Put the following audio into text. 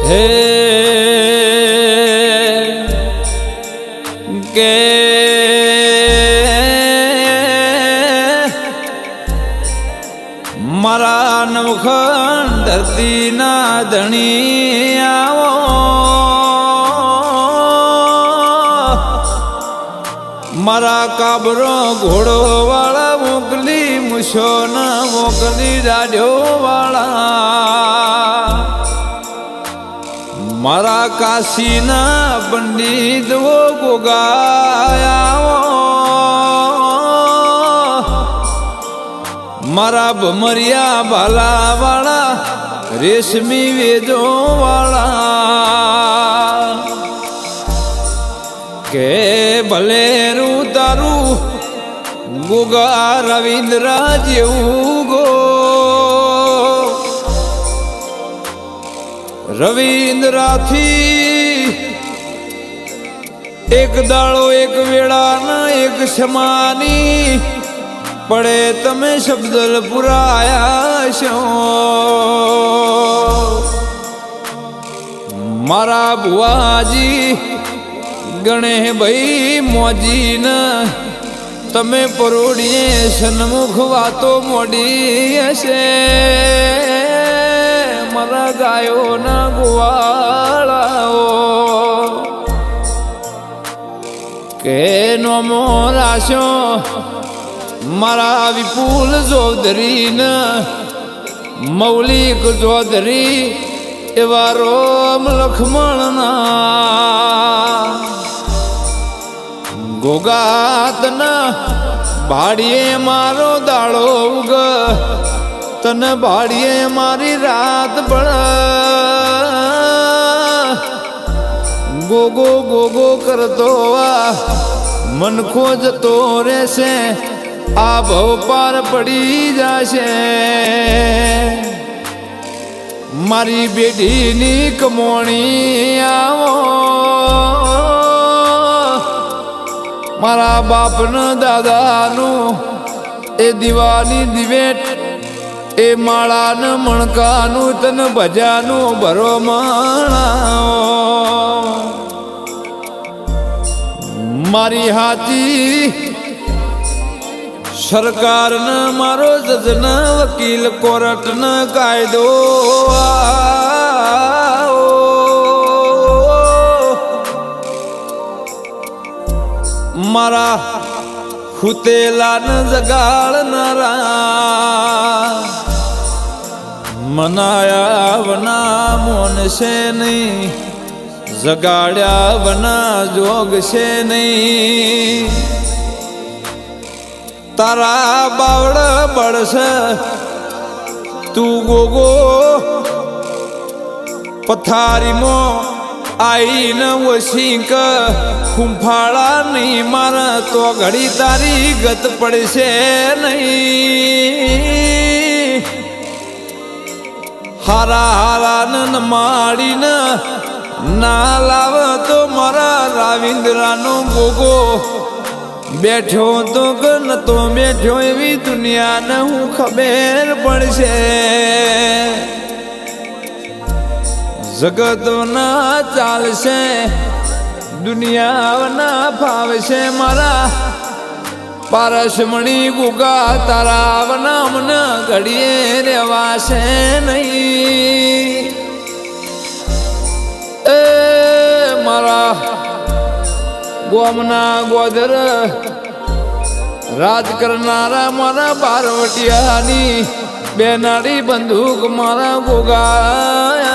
હે કે મારા નવખંડ ધરતીના ધણી આવો મારા કાબરો ઘોડો વાળા મોકલી મૂછો ના મોકલી દાઢ્યો વાળા મારા કાશીના પંડિત ગોગાયા મારા ભમરિયા ભાલા વાળા રેશમી વેદો વાળા કે ભલે રૂ તારું ગોગા રવિન્દ્રા જેવું ગો રવિન્દ્રાથી એક દાડો એક વેળાના એક સમાની પડે તમે શબ્દ પુરાયા છો મારા બુઆજી ગણે ભાઈ મોજીને તમે પરોડીએ સન્મુખ વાતો મોડી હશે મારા ગાયોના ગોવાળાઓ કે નોમો રાશો મારા વિપુલ ચૌધરી ને મૌલિક ચૌધરી એવા રોમ લક્ષ્મણના ગોગાતના ભાડીએ મારો દાડો ઉગ તને ભાડીએ મારી રાત પડ ગોગો ગોગો કરતો મનખો જતો રહેશે આ ભવ પાર પડી જશે મારી બેટીની કમોણી આવો મારા બાપના દાદાનું એ દીવાની દિવેટ એ માળાને મણકાનું તન ભજાનું ભરો માણાઓ મારી હાથી સરકારને મારો જજન વકીલ કોર્ટને કાયદો મારા હુતેલાને જગાડનારા મનાયા વના મોનશે નહીં જગાડ્યા વના જોગશે નહીં તારા બાવડ બળશે તું ગોગો પથારીમાં આઈને વસીક ફૂંફાળા નહીં મારે તો ઘડી તારી ગત પડશે નહીં હારા હારાને માડીને ના લાવ તો મારા રાવિન્દ્રાનો ગોગો બેઠો તો કે નતો બેઠો એવી દુનિયાને હું ખબર પડશે જગતના ચાલશે દુનિયાના ફાવશે મારા પારસમણી ગુગા તારા વના મને ઘડીએ રેવાશે નહીં એ મારા ગોમના ગોદર રાજ કરનારા મારા બારવટિયાની બેનાડી બંદૂક મારા ગોગા